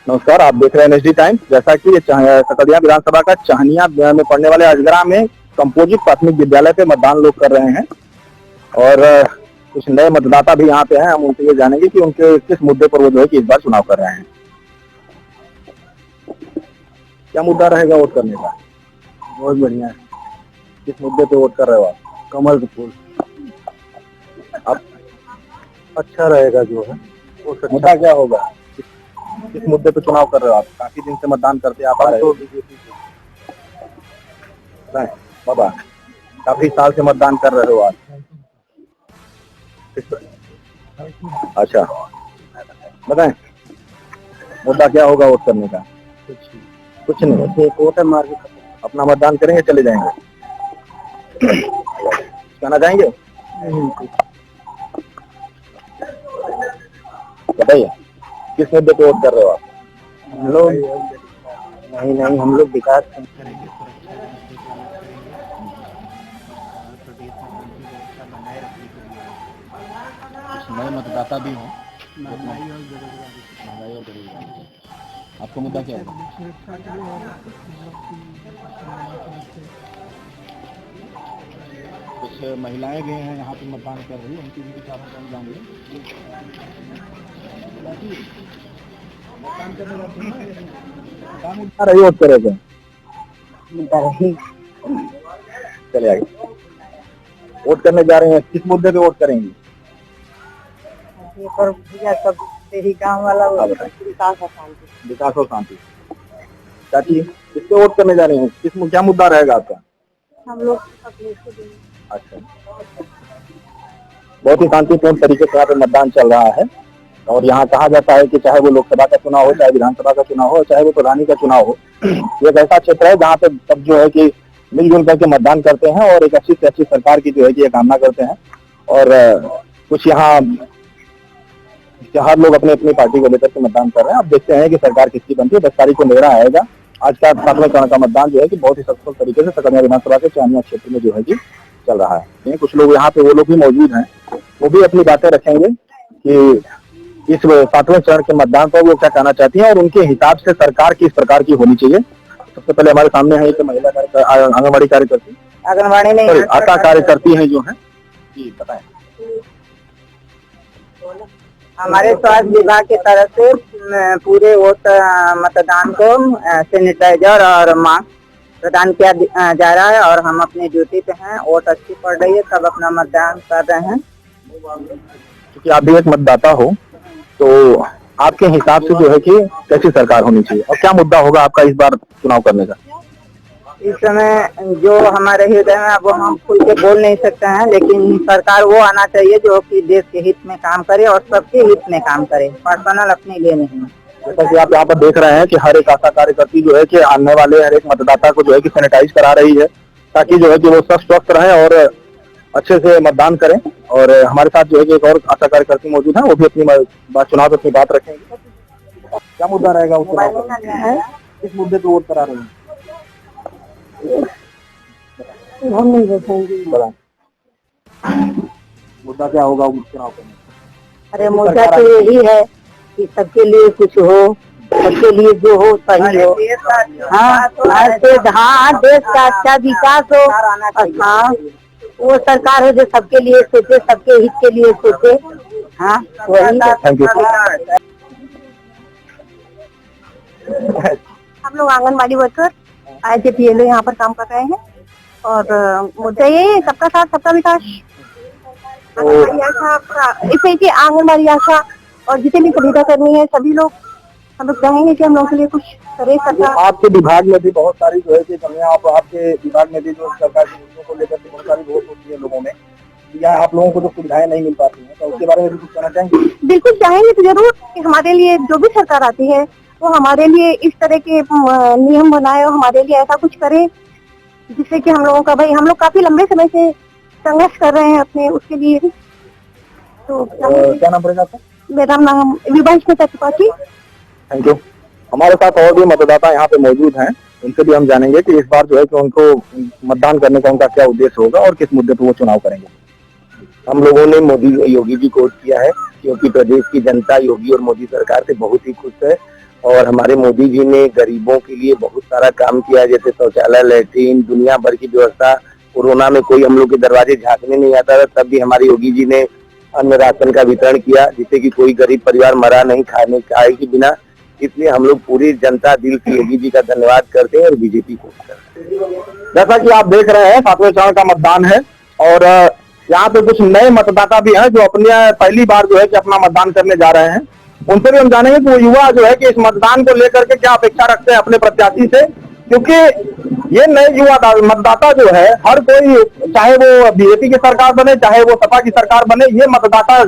नमस्कार, आप देख रहे हैं एनएसडी टाइम्स। जैसा कि सकलिया विधानसभा का चाहनिया में पढ़ने वाले अजगरा में कंपोजिट प्राथमिक विद्यालय पे मतदान लोग कर रहे हैं और कुछ नए मतदाता भी यहाँ पे हैं। हम उनसे ये जानेंगे कि उनके किस मुद्दे पर वो जो है कि इस बार चुनाव कर रहे हैं। क्या मुद्दा रहेगा वोट करने का? बहुत बढ़िया है। किस मुद्दे पे वोट कर रहे हो आप? कमल का फूल आप अच्छा रहेगा जो है वो मुद्दा क्या होगा? किस मुद्दे पे चुनाव कर रहे हो आप? काफी दिन से मतदान करते आप आ रहे हो। बाबा, काफी साल से मतदान कर रहे हो आप। अच्छा, बताएं मुद्दा क्या होगा वोट करने का? कुछ नहीं, वोट मार के अपना मतदान करेंगे, चले जाएंगे। कहना चाहेंगे? बताइए, किस मुद्दे पे वोट कर रहे हो आप? हम लोग नहीं हम लोग विकास करेंगे, सुरक्षा मुद्दे को अलग करेंगे और प्रदेश में शांति व्यवस्था बनाए रखने के लिए कुछ नए मतदाता भी हों। महंगाई और बेरोजगारी। आपका मुद्दा क्या है? कुछ महिलाएं भी हैं यहाँ पे मतदान कर रही है, उनकी भी विचारों को हम जानेंगे। मतदान करने जाते हैं, रही वोट करेगा, चले आगे। वोट करने जा रहे हैं, किस मुद्दे पे वोट करेंगे? गाँव वाला विकास और शांति। चाची, किस पे वोट करने जा रहे हैं? क्या मुद्दा रहेगा आपका? हम लोग अच्छा, बहुत ही शांतिपूर्ण तरीके से यहाँ पे मतदान चल रहा है और यहाँ कहा जाता है कि चाहे वो लोकसभा का चुनाव हो, चाहे विधानसभा का चुनाव हो, चाहे वो प्रधानी का चुनाव हो, ये एक ऐसा क्षेत्र है जहाँ पे सब जो है कि मिलजुल करके मतदान करते हैं और एक अच्छी से अच्छी सरकार की जो है कि ये कामना करते हैं। और कुछ यहाँ हर लोग अपनी अपनी पार्टी को लेकर के मतदान कर रहे हैं। अब देखते हैं कि सरकार किसकी बनती है। 10 तारीख को मेरा आएगा। आज का 7वें चरण का मतदान जो है कि बहुत ही सफल तरीके से सकलिया विधानसभा के चाहनिया क्षेत्र में जो है कि चल रहा है। कुछ लोग यहाँ पे वो लोग भी मौजूद हैं, वो भी अपनी बातें रखेंगे कि इस 7वें चरण के मतदान पर वो क्या कहना चाहती हैं और उनके हिसाब से सरकार किस प्रकार की होनी चाहिए। सबसे पहले हमारे सामने है एक महिला आंगनबाड़ी कार्यकर्ती, आशा कार्यकर्ती है जो है, जी बताएं। हमारे स्वास्थ्य विभाग की तरफ से पूरे वोट मतदान को सैनिटाइजर और मास्क प्रदान किया जा रहा है और हम अपनी ड्यूटी पे हैं। वोट अच्छी पड़ रही है, सब अपना मतदान कर रहे हैं। क्योंकि आप भी एक मतदाता हो, तो आपके हिसाब से जो है कि कैसी सरकार होनी चाहिए और क्या मुद्दा होगा आपका इस बार चुनाव करने का? इस समय जो हमारे हृदय में वो हम खुल के बोल नहीं सकते हैं, लेकिन सरकार वो आना चाहिए जो कि देश के हित में काम करे और सबके हित में काम करे, पर्सनल अपने लिए नहीं। जैसा कि आप यहाँ पर देख रहे हैं कि हर एक आशा कार्यकर्ती जो है कि आने वाले हर एक मतदाता को जो है कि सैनिटाइज करा रही है ताकि जो है कि वो सब स्वस्थ रहे और अच्छे से मतदान करें। और हमारे साथ जो है कि एक और आशा कार्यकर्ती मौजूद है, वो भी अपनी चुनाव में अपनी बात रखेंगे। क्या मुद्दा रहेगा उस चुनाव में? किस मुद्दे पे वोट करा रहे हैं? हम नहीं बताएंगे मुद्दा क्या होगा चुनाव में? अरे मुद्दा तो यही है कि सबके लिए कुछ हो, सबके लिए जो हो सही हो। हाँ, देश का अच्छा विकास हो। हाँ, वो सरकार हो जो सबके लिए सोचे, सबके हित के लिए सोचे। हाँ, वही। Thank you. हम लोग आंगनबाड़ी वर्कर IJPLO यहाँ पर काम कर रहे हैं और मुद्दा ये सबका साथ सबका विकास। इसमें कि आंगनबाड़ी आशा और जितने भी सुविधा करनी है सभी लोग हम लोग चाहेंगे कि हम लोगों के लिए कुछ करे सरकार। आपके विभाग में भी बहुत सारी जो है कि कमियां, आपके विभाग में भी जो सरकार की नीतियों को लेकर बहुत सारी वोट होती है लोगों में, या आप लोगों को जो सुविधाएं नहीं मिल पाती हैं, तो उसके बारे में भी कुछ कहना चाहेंगे? बिल्कुल चाहेंगे तो जरूर कि हमारे लिए जो भी सरकार आती है वो हमारे लिए इस तरह के नियम बनाए और हमारे लिए ऐसा कुछ करे जिससे कि हम लोगों का भाई हम लोग काफी लंबे समय से संघर्ष कर रहे हैं अपने उसके लिए। तो क्या नाम पड़ेगा आपका? मेरा नाम विभांशमिता त्रिपाठी। Thank you. हमारे साथ और भी मतदाता यहाँ पे मौजूद हैं, उनसे भी हम जानेंगे कि इस बार जो है कि उनको मतदान करने का उनका क्या उद्देश्य होगा और किस मुद्दे पर वो चुनाव करेंगे। हम लोगों ने मोदी योगी जी को वोट किया है क्योंकि प्रदेश की जनता योगी और मोदी सरकार से बहुत ही खुश है और हमारे मोदी जी ने गरीबों के लिए बहुत सारा काम किया, जैसे शौचालय, लैट्रीन, दुनिया भर की व्यवस्था। कोरोना में कोई हम लोग के दरवाजे झांकने नहीं आता था, तब भी हमारी योगी जी ने अन्न राशन का वितरण किया, जिससे कि कोई गरीब परिवार मरा नहीं खाए के बिना। इसलिए हम लोग पूरी जनता दिल से योगी जी का धन्यवाद करते हैं और बीजेपी को करते हैं। जैसा कि आप देख रहे हैं 7वें चरण का मतदान है और यहाँ पे कुछ नए मतदाता भी हैं जो अपने पहली बार जो है कि अपना मतदान करने जा रहे हैं। उनसे भी हम जानेंगे कि वो युवा जो है कि इस मतदान को लेकर के क्या अपेक्षा रखते हैं अपने प्रत्याशी से, क्योंकि ये नए युवा मतदाता जो है, हर कोई, चाहे वो बीजेपी की सरकार बने चाहे वो सपा की सरकार बने, ये मतदाता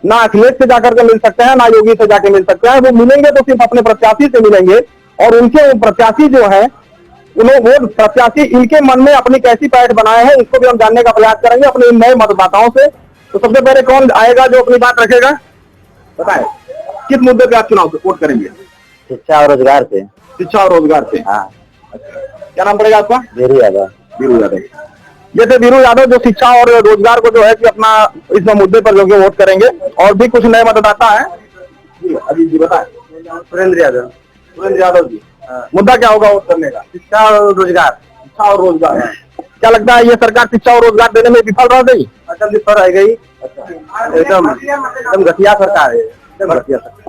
ना अखिलेश से जाकर के मिल सकते हैं ना योगी से जाके मिल सकते हैं। वो मिलेंगे तो सिर्फ अपने प्रत्याशी से मिलेंगे और उनके प्रत्याशी जो है वो प्रत्याशी इनके मन में अपनी कैसी पैठ बनाए हैं, इसको भी हम जानने का प्रयास करेंगे अपने इन नए मतदाताओं से। तो सबसे पहले कौन आएगा जो अपनी बात रखेगा, बताएं किस मुद्दे पे आप चुनाव वोट करेंगे? शिक्षा और रोजगार से। शिक्षा और रोजगार से। हाँ। क्या नाम पड़ेगा आपका? वीरू यादव। वीरू यादव। ये थे वीरू यादव जो शिक्षा और रोजगार को जो है कि अपना इस मुद्दे पर जो वोट करेंगे। और भी कुछ नए मतदाता है जी, अभी जी बताएं। सुरेंद्र यादव। सुरेंद्र यादव जी, मुद्दा क्या होगा वोट करने का? शिक्षा और रोजगार। शिक्षा और रोजगार। क्या लगता है ये सरकार शिक्षा और रोजगार देने में विफल रह गई? अटल विफल रह गई। एकदम घटिया सरकार है, एकदम घटिया सरकार।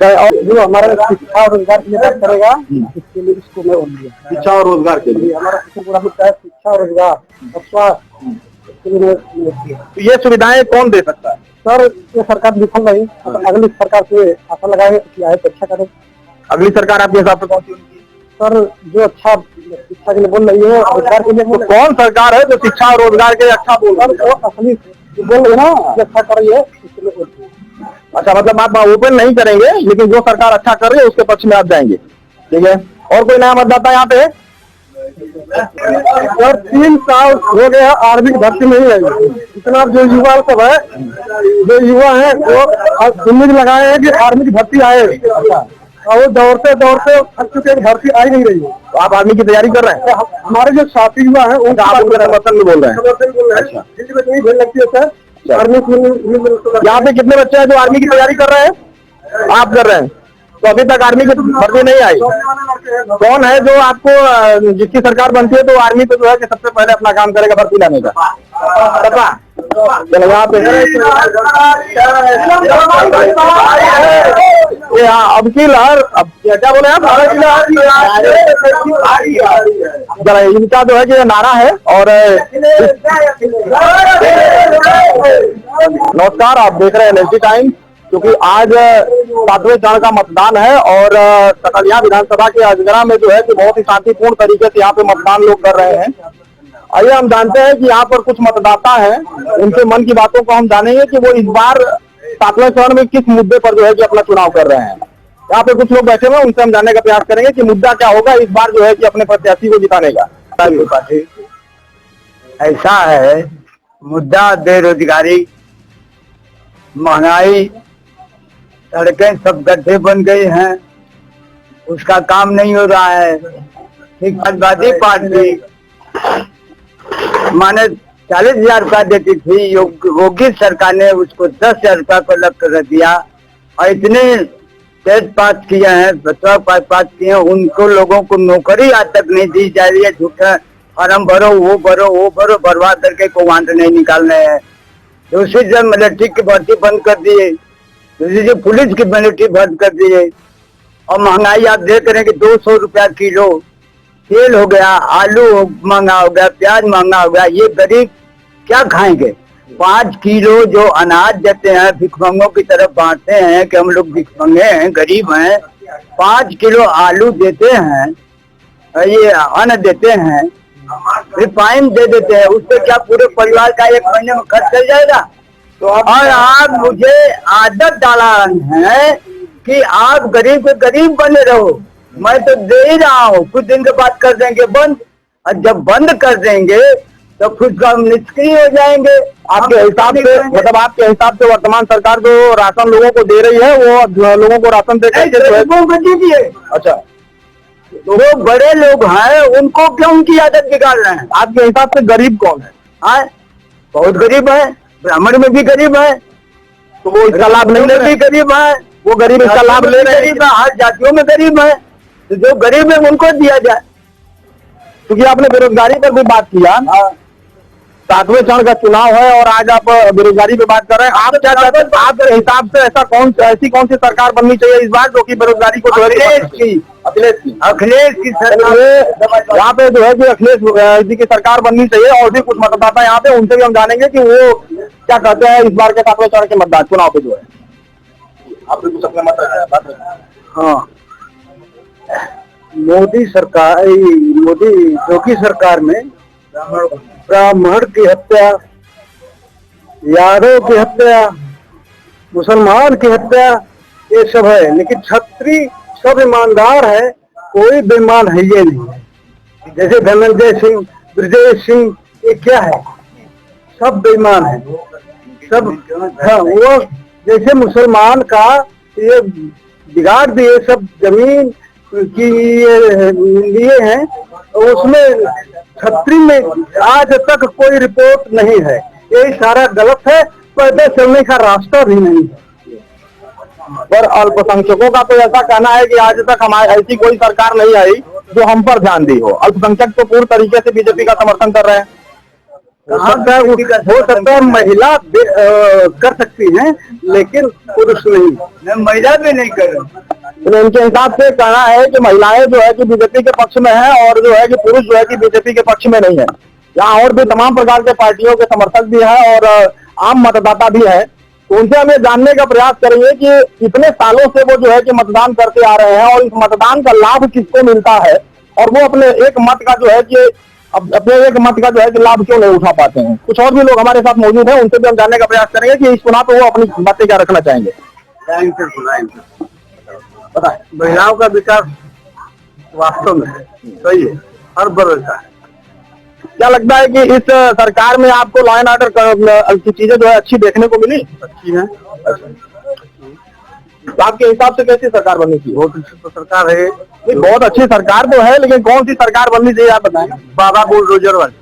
और जो हमारा शिक्षा और रोजगार के लिए बात करेगा, इसके लिए इसको मैं बोल दिया। शिक्षा और रोजगार के लिए हमारा सबसे बड़ा मुद्दा है शिक्षा और रोजगार और स्वास्थ्य। तो ये सुविधाएं कौन दे सकता है? सर ये सरकार विफल रही, अगली सरकार से आशा लगाए कि आए तो अच्छा करे। अगली सरकार आपके हिसाब से कौन सी होगी? सर जो अच्छा शिक्षा के लिए बोल रही है, रोजगार के लिए बोल रही है। कौन सरकार है जो शिक्षा और रोजगार के लिए अच्छा बोल रही है? वो असली जो बोल रही है ना, जो अच्छा कर रही है इसके लिए बोल रही है। अच्छा, मतलब आप ओपन नहीं करेंगे, लेकिन जो सरकार अच्छा कर रही है उसके पक्ष में आप जाएंगे, ठीक है। और कोई नया मतदाता यहाँ पे? सर 3 साल हो गया आर्मी की भर्ती नहीं आई। इतना जो युवा सब है, जो युवा है वो उम्मीद लगाए हैं कि आर्मी की भर्ती आए, और वो दौड़ते दौड़ते थक चुके हैं, भर्ती आई नहीं रही है। तो आप आर्मी की तैयारी कर रहे हैं? हमारे जो साथी युवा है उनका आप उनका समर्थन में बोल रहे हैं? अच्छा, नहीं भेज लगती है सर आर्मी। यहाँ पे कितने बच्चे हैं जो आर्मी की तैयारी कर रहे हैं? आप कर रहे हैं, तो अभी तक आर्मी की भर्ती नहीं आई। कौन है जो आपको, जिसकी सरकार बनती है तो आर्मी पे जो है कि सबसे पहले अपना काम करेगा भर्ती लाने का? पता चलो यहाँ पे हाँ, अब की लहर, अब क्या बोले आप? जरा इनका जो है कि नारा है। और नमस्कार, आप देख रहे हैं एनएसडी टाइम्स, क्योंकि आज 7वें चरण का मतदान है और सकलिया विधानसभा के अजगरा में जो है कि बहुत ही शांतिपूर्ण तरीके से यहाँ पे मतदान लोग कर रहे हैं। आइए हम जानते हैं कि यहाँ पर कुछ मतदाता हैं, उनके मन की बातों को हम जानेंगे कि वो इस बार 7वें चरण में किस मुद्दे पर जो है कि अपना चुनाव कर रहे हैं। यहाँ पे कुछ लोग बैठे हुए हैं, उनसे हम जानने का प्रयास करेंगे कि मुद्दा क्या होगा इस बार जो है कि अपने प्रत्याशी को जिताने का। ऐसा है मुद्दा, बेरोजगारी, महंगाई, सड़कें सब गड्ढे बन गई हैं, उसका काम नहीं हो रहा है। समाजवादी पार्टी माने 40,000 रुपया देती थी, योगी सरकार ने उसको 10,000 रुपया को अलग कर दिया। और इतने टेस्ट पास किए हैं, 12 पास किए हैं, उनको लोगों को नौकरी आज तक नहीं दी जा रही है। झूठा फॉर्म भरो, वो भरो, बर्बाद करके को वहां से नहीं निकालने हैं। दूसरी जब मिलिट्री की भर्ती बंद कर दिए, दूसरी जो पुलिस की मिलिट्री बंद कर दिए। और महंगाई आप देख रहे हैं कि 200 रुपया किलो तेल हो गया, आलू महंगा हो गया, प्याज महंगा हो गया। ये गरीब क्या खाएंगे? 5 किलो जो अनाज देते हैं, भिखमंगों की तरफ बांटते हैं कि हम लोग भिखमंगे हैं, गरीब हैं। 5 किलो आलू देते हैं, ये अन्न देते हैं, रिफाइन दे देते हैं, उससे क्या पूरे परिवार का 1 महीने में खर्च चल जाएगा? तो और आप मुझे आदत डाला है कि आप गरीब के गरीब बने रहो। मैं तो दे ही रहा हूँ, कुछ दिन के बाद कर देंगे बंद, और जब बंद कर देंगे तो खुद हम निष्क्रिय हो जाएंगे। आपके हिसाब से, मतलब आपके हिसाब से वर्तमान सरकार जो राशन लोगों को दे रही है, वो लोगों को राशन दे दीजिए। अच्छा, तो जो बड़े लोग हैं उनको क्यों उनकी आदत बिगाड़ रहे हैं? आपके हिसाब से गरीब कौन है? बहुत गरीब है, ब्राह्मण में भी गरीब है, तो वो इसका लाभ नहीं ले भी गरीब है, वो गरीब इसका लाभ ले रहे हैं। हर जातियों में गरीब है, तो जो गरीब है उनको दिया जाए। क्योंकि आपने बेरोजगारी पर भी बात किया, 7वें चरण का चुनाव है और आज आप बेरोजगारी पे बात कर रहे हैं। आप क्या चाहते हैं, आपके हिसाब से ऐसी कौन सी सरकार बननी चाहिए इस बार जो कि बेरोजगारी को अखिलेश की सरकार, यहाँ पे जो है कि अखिलेश जी की सरकार बननी चाहिए। और भी कुछ मतदाता यहाँ पे, उनसे भी हम जानेंगे कि वो क्या कहते हैं इस बार के 7वें चरण के मतदान चुनाव पे जो है। आप भी कुछ अपने मत रखें। हाँ, मोदी योगी सरकार में ब्राह्मण की हत्या, यादव की हत्या, मुसलमान की हत्या, ये सब है, लेकिन छत्री सब ईमानदार है, कोई बेईमान है ये नहीं है। जैसे धनंजय सिंह, ब्रजेश सिंह, ये क्या है, सब बेईमान है सब। हाँ, वो जैसे मुसलमान का ये बिगाड़ दिए, सब जमीन की ये लिए हैं, उसमें छत्री में आज तक कोई रिपोर्ट नहीं है। ये सारा गलत है, पैदल चलने का रास्ता भी नहीं है। पर अल्पसंख्यकों का तो ऐसा कहना है कि आज तक हमारी ऐसी कोई सरकार नहीं आई जो हम पर ध्यान दी हो। अल्पसंख्यक तो पूर्ण तरीके से बीजेपी का समर्थन कर रहे हैं। हो सकता है महिला कर सकती हैं, लेकिन पुरुष नहीं, महिला भी नहीं कर। तो इनके हिसाब से कहना है कि महिलाएं जो है कि बीजेपी के पक्ष में है और जो है कि पुरुष जो है कि बीजेपी के पक्ष में नहीं है। यहाँ और भी तमाम प्रकार के पार्टियों के समर्थक भी हैं और आम मतदाता भी है। तो उनसे हम ये जानने का प्रयास करेंगे कि इतने सालों से वो जो है कि मतदान करते आ रहे हैं और इस मतदान का लाभ किसको मिलता है और वो अपने एक मत का जो है कि लाभ क्यों नहीं उठा पाते हैं। कुछ और भी लोग हमारे साथ मौजूद हैं, उनसे भी हम जानने का प्रयास करेंगे कि इस चुनाव पर वो अपनी बातें क्या रखना चाहेंगे। पता है, महिलाओं का विकास वास्तव में सही है, हर भरोसा है। क्या लगता है कि इस सरकार में आपको लॉ एंड ऑर्डर की चीजें जो है अच्छी देखने को मिली? अच्छी है। तो आपके हिसाब से कैसी सरकार बननी चाहिए? बहुत अच्छी तो सरकार है। बहुत अच्छी सरकार तो है, लेकिन कौन सी सरकार बननी चाहिए आप बताएं। बाबा बुलडोजर वाली।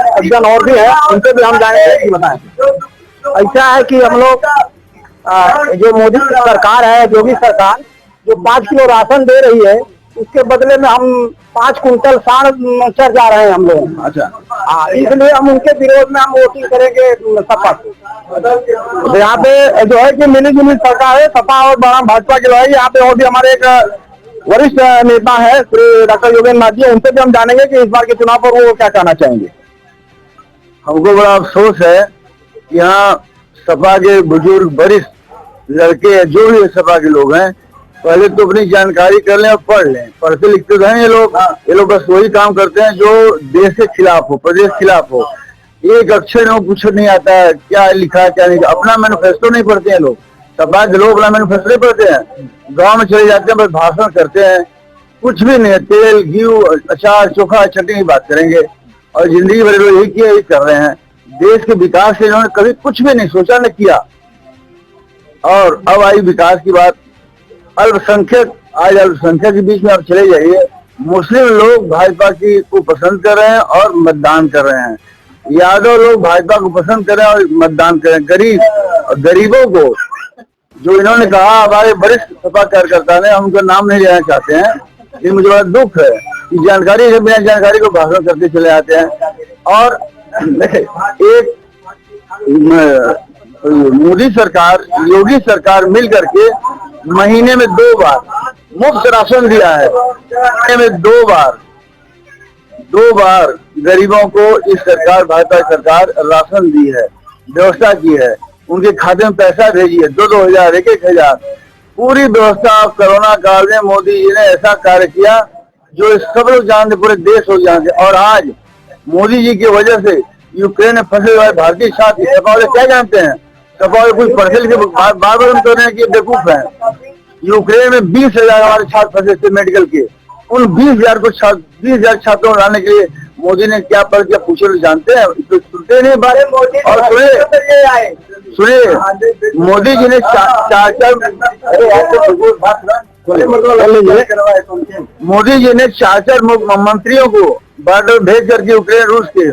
अफजल और भी है, उनसे भी हम जाएंगे। बताएं। ऐसा है कि हम लोग जो मोदी की सरकार है, योगी सरकार, जो 5 किलो राशन दे रही है, उसके बदले में हम 5 कुंटल साढ़ चढ़ जा रहे हैं हम लोग। अच्छा, इसलिए हम उनके विरोध में हम वोटिंग करेंगे सपा। तो यहाँ पे जो है कि मिली जुली सरकार है, सपा और भाजपा की लड़ाई। यहाँ पे और भी हमारे एक वरिष्ठ नेता है श्री डॉक्टर योगेंद्र नाथ जी, उनसे भी हम जानेंगे कि इस बार के चुनाव पर वो क्या कहना चाहेंगे। हमको बड़ा अफसोस है कि यहाँ सपा के बुजुर्ग वरिष्ठ लड़के जो भी सपा के लोग हैं, पहले तो अपनी जानकारी कर लें और पढ़ लें। पढ़ते लिखते तो हैं ये लोग बस वही काम करते हैं जो देश के खिलाफ हो, प्रदेश के खिलाफ हो। एक अक्षर में कुछ नहीं आता है, क्या लिखा है क्या नहीं। अपना मैनिफेस्टो नहीं पढ़ते हैं लोग, सपा के लोग अपना मैनिफेस्टो नहीं पढ़ते हैं, गाँव में चले जाते हैं, बस भाषण करते हैं, कुछ भी नहीं है। तेल घी अचार चोखा चटनी की बात करेंगे और जिंदगी भर लोग यही किया, यही कर रहे हैं। देश के विकास के इन्होंने कभी कुछ भी नहीं सोचा, न किया। और अब आई विकास की बात। अल्पसंख्यक, आज अल्पसंख्यक के बीच में आप चले जाइए, मुस्लिम लोग भाजपा की को पसंद कर रहे हैं और मतदान कर रहे हैं। यादव लोग भाजपा को पसंद कर रहे हैं और मतदान कर रहे हैं। गरीबों को जो इन्होंने कहा, हमारे वरिष्ठ सपा कार्यकर्ता ने, हम उनका नाम नहीं लेना चाहते हैं, ये मुझे बड़ा दुख है कि जानकारी से बिना जानकारी को भाषण करते चले आते हैं। और एक मोदी सरकार, योगी सरकार मिल करके महीने में 2 बार मुफ्त राशन दिया है। महीने में 2 बार गरीबों को इस सरकार, भाजपा सरकार राशन दी है, व्यवस्था की है, उनके खाते में पैसा भेजी है, 2-2 हजार, 1-1 हजार, पूरी व्यवस्था। कोरोना काल में मोदी जी ने ऐसा कार्य किया जो सब लोग जानते, पूरे देश लोग जानते। और आज मोदी जी की वजह से यूक्रेन में फंसे हुए भारतीय छात्र सपा वाले क्या जानते हैं? सपा वाले कुछ पढ़े लिखे बार बार हम कह रहे हैं कि बेवकूफ है। यूक्रेन में 20,000 हमारे छात्र फंसे थे मेडिकल के, उन 20,000 छात्रों को लाने के लिए मोदी ने क्या पढ़ किया पूछे लोग जानते हैं? तो सुनते नहीं बारे। और सुनिए, मोदी जी ने मोदी जी ने 4 मंत्रियों को बॉर्डर भेज करके यूक्रेन रूस के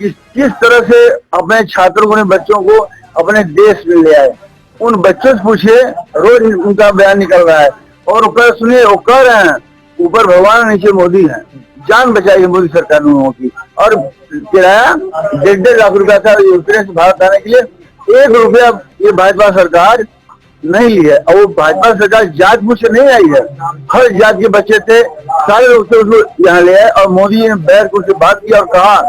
किस तरह से अपने छात्रों को, बच्चों को अपने देश में ले आए। उन बच्चों से पूछिए, रोज उनका बयान निकल रहा है। और ऊपर सुनिए, वो कह रहे हैं ऊपर भगवान नीचे मोदी है, जान बचाएगी मोदी सरकार लोगों की। और किराया 1.5 लाख रुपया था यूक्रेन से भारत आने के लिए, 1 रुपया ये भाजपा सरकार नहीं ली है। और वो भाजपा सरकार जात पूछ नहीं आई है, हर जात के बच्चे थे, सारे लोग थे, उसको यहाँ ले आए। और मोदी जी ने बैठ से बात की और कहा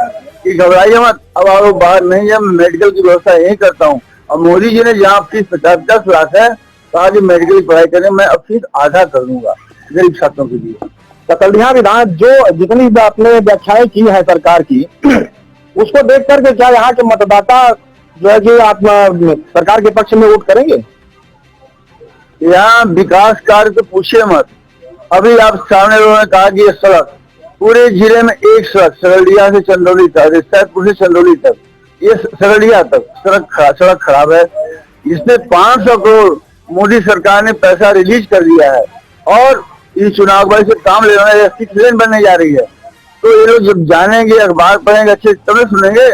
कि घबराइए मत, अब आप बाहर नहीं है, मेडिकल की व्यवस्था यही करता हूँ। और मोदी जी ने जहाँ फीस 50 लाख है, कहा कि मेडिकल की पढ़ाई करें, मैं अब फीस आधा कर दूंगा गरीब छात्रों के लिए। ककलडीहा विधान जो जितनी आपने व्याख्याएं की है सरकार की, उसको देख करके क्या यहाँ के मतदाता जो है कि आप सरकार के पक्ष में वोट करेंगे? यहाँ विकास कार्य तो पूछिए मत। अभी आप सामने लोगों ने कहा कि ये सड़क, पूरे जिले में एक सड़क सरडिया से चंदौली तक, सैदपुर से चंदौली तक, ये सरडिया तक सड़क खराब है। इसमें 500 करोड़ मोदी सरकार ने पैसा रिलीज कर दिया है। और इस चुनाव के बाद से काम ले रहा है, 6 लेन बनने जा रही है। तो ये लोग जब जानेंगे, अखबार पढ़ेंगे अच्छे, तब सुनेंगे,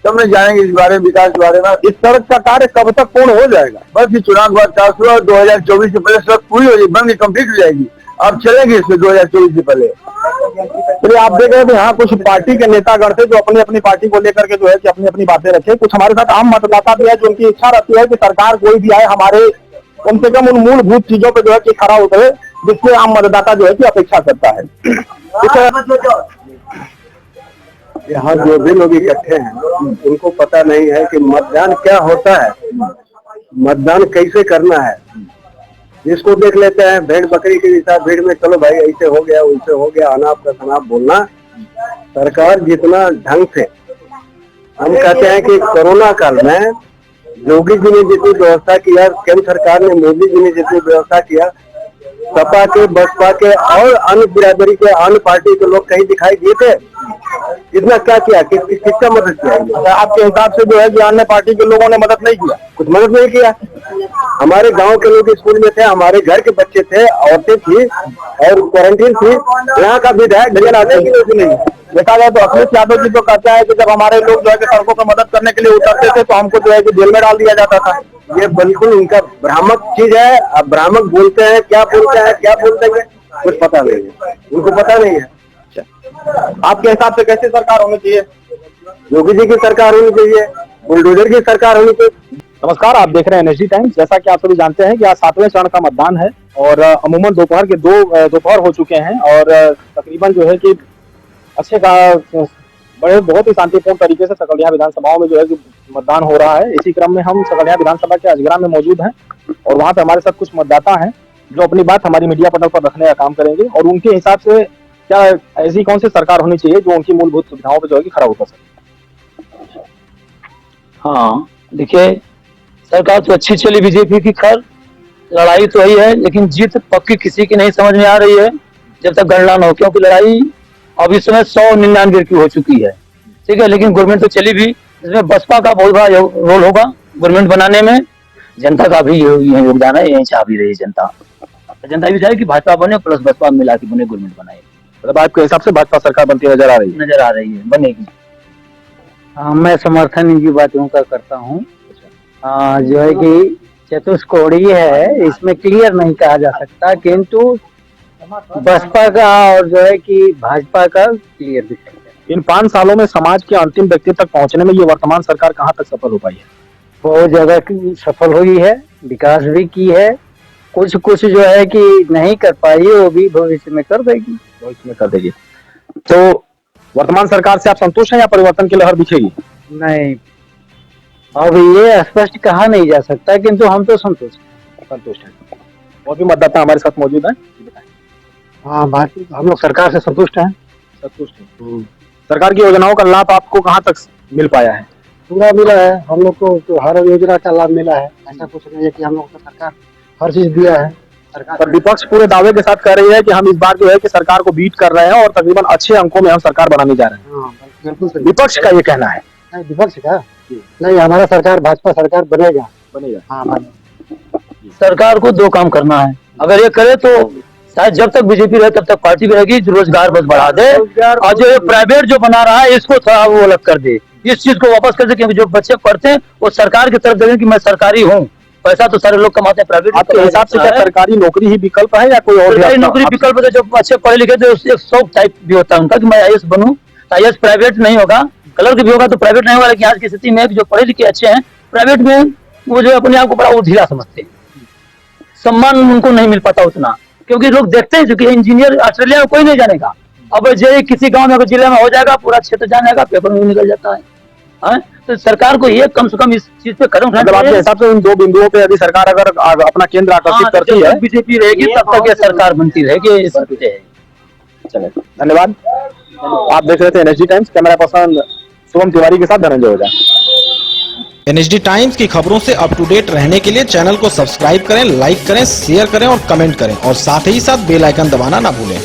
तब नहीं जानेंगे इस बारे में, विकास के बारे में। इस सड़क का कार्य कब तक पूर्ण हो जाएगा? बस ये चुनाव के बाद चार 2024 से पहले सड़क पूरी हो जाएगी, बन के कंप्लीट हो जाएगी। आप चलेंगे इसमें 2024 से पहले। चलिए, आप देख रहे हैं यहाँ कुछ पार्टी के नेतागण थे जो अपनी अपनी पार्टी को लेकर के जो है कि अपनी अपनी बातें रखे। कुछ हमारे साथ आम मतदाता भी है जो उनकी इच्छा रहती है कि सरकार कोई भी आए, हमारे कम से कम उन मूलभूत चीजों पे जो है कि खरा उतरे, जिससे आम मतदाता जो है कि अपेक्षा करता है। यहाँ जो भी लोग इकट्ठे हैं, उनको पता नहीं है कि मतदान क्या होता है, मतदान कैसे करना है। जिसको देख लेते हैं भेड़ बकरी के हिसाब, भीड़ में चलो भाई ऐसे हो गया वैसे हो गया, अनाप का शनाप बोलना। सरकार जितना ढंग से, हम कहते हैं कि कोरोना काल में योगी जी ने जितनी व्यवस्था किया, केंद्र सरकार ने मोदी जी ने जितनी व्यवस्था किया, सपा के, बसपा के और अन्य बिरादरी के, अन्य पार्टी के लोग कहीं दिखाई दिए थे? इतना क्या किया, किसका मदद किया? आपके हिसाब से जो है कि अन्य पार्टी के लोगों ने मदद नहीं किया? कुछ मदद नहीं किया। हमारे गांव के लोग स्कूल में थे, हमारे घर के बच्चे थे, औरतें थी और क्वारंटीन थी। यहाँ का विधायक नजर आने की वजह नहीं। देखा जाए तो अखिलेश यादव जी तो कहता है कि जब हमारे लोग जो है कि सड़कों पर मदद करने के लिए उतरते थे तो हमको जो है कि जेल में डाल दिया जाता था। ये बिल्कुल उनका भ्रामक चीज है। अब भ्रामक बोलते हैं, क्या बोलते हैं, क्या बोलते हैं, कुछ पता नहीं है, उनको पता नहीं है। आपके हिसाब से कैसी सरकार होनी चाहिए? योगी जी की सरकार होनी चाहिए, बुलडोजर की सरकार होनी चाहिए। नमस्कार, आप देख रहे हैं एनएसडी टाइम्स। जैसा कि आप सभी जानते हैं कि आज 7वें चरण का मतदान है और अमूमन दोपहर हो चुके हैं और तकरीबन जो है कि अच्छे का बड़े बहुत ही शांतिपूर्ण तरीके से सकलडीहा विधानसभाओं में जो है कि मतदान हो रहा है। इसी क्रम में हम सकलडीहा विधानसभा के अजगरा में मौजूद हैं और वहां पे हमारे साथ कुछ मतदाता हैं जो अपनी बात हमारी मीडिया पटल पर रखने का काम करेंगे और उनके हिसाब से क्या ऐसी कौन सी सरकार होनी चाहिए जो उनकी मूलभूत सुविधाओं पर जो है कि खरा उतर सके। हाँ, देखिए, सरकार तो अच्छी चली बीजेपी की, खैर लड़ाई तो ही है, लेकिन जीत पक्की किसी की नहीं समझ में आ रही है जब तक गणना न हो, क्योंकि लड़ाई अब इस समय 199 की हो चुकी है। ठीक है, लेकिन गवर्नमेंट तो चली भी, इसमें बसपा का बहुत बड़ा रोल होगा गवर्नमेंट बनाने में। जनता का भी योगदान है, यही चाह भी रही जनता भी चाहे कि भाजपा बने प्लस बसपा मिला के बने, गवर्नमेंट बनाए। मतलब आपके हिसाब से भाजपा सरकार बनती नजर आ रही है, बनेगी। मैं समर्थन इनकी बातों का करता हूँ। जो है कि चतुष्कोणीय है, इसमें क्लियर नहीं कहा जा सकता, किंतु बसपा का और जो है कि भाजपा का क्लियर दिखाई है। इन 5 सालों में समाज के अंतिम व्यक्ति तक पहुंचने में ये वर्तमान सरकार कहां तक सफल हो पाई है? बहुत जगह सफल हुई है, विकास भी की है। कुछ जो है कि नहीं कर पाई, वो भी भविष्य में कर देगी। तो वर्तमान सरकार से आप संतुष्ट हैं या परिवर्तन की लहर दिखेगी? नहीं, अब ये स्पष्ट कहा नहीं जा सकता, किंतु हम तो संतुष्ट हैं। और भी मतदाता हमारे साथ मौजूद हैं। हाँ, हम लोग सरकार से संतुष्ट हैं। सरकार की योजनाओं का लाभ आपको कहाँ तक मिल पाया है? पूरा मिला है, हम लोग को तो हर योजना का लाभ मिला है। ऐसा कुछ नहीं है कि हम लोग को सरकार हर चीज दिया है। पर विपक्ष पूरे दावे के साथ कह रही है कि हम इस बार जो है कि सरकार को बीट कर रहे हैं और तकरीबन अच्छे अंकों में हम सरकार बनाने जा रहे हैं। बिल्कुल विपक्ष का ये कहना है। विपक्ष का नहीं, हमारा सरकार भाजपा सरकार बनेगा। हाँ, सरकार को 2 काम करना है, अगर ये करे तो शायद जब तक बीजेपी रहे तब तक पार्टी भी रहेगी। रोजगार बस बढ़ा दे और जो प्राइवेट जो बना रहा है इसको थोड़ा वो अलग कर दे, इस चीज को वापस कर दे, क्योंकि जो बच्चे पढ़ते हैं वो सरकार की तरफ देखें कि मैं सरकारी हूँ। पैसा तो सारे लोग कमाते हैं, प्राइवेट आपके हिसाब से क्या सरकारी नौकरी ही विकल्प है या कोई और सरकारी नौकरी विकल्प है? जो अच्छे पढ़े लिखे थे एक शौक टाइप भी होता है उनका कि मैं आईएएस बनूं। आईएएस प्राइवेट नहीं होगा, क्लर्क भी होगा तो प्राइवेट नहीं होगा। लेकिन आज की स्थिति में जो पढ़े लिखे अच्छे हैं प्राइवेट में वो जो अपने आप को बड़ा वो ढीला समझते हैं, सम्मान उनको नहीं मिल पाता उतना, क्योंकि लोग देखते हैं क्योंकि इंजीनियर ऑस्ट्रेलिया में कोई नहीं जानेगा। अब जो किसी गांव में अगर जिले में हो जाएगा पूरा क्षेत्र जानेगा, पेपर में निकल जाता है। तो सरकार को ये कम से कम इस चीज पे कदम उठाना चाहिए। आपके हिसाब से उन दो बिंदुओं पे यदि सरकार अगर अपना केंद्र आकर्षित करती है, बीजेपी रहेगी तब तक ये सरकार बनती रहेगी। चले, धन्यवाद। आप देख रहे थे NSD times, camera person Shubham Tiwari के साथ धनंजय ओझा। NSD टाइम्स की खबरों से अप टू डेट रहने के लिए चैनल को सब्सक्राइब करें, लाइक करें, शेयर करें और कमेंट करें, और साथ ही साथ बेल आइकन दबाना ना भूलें।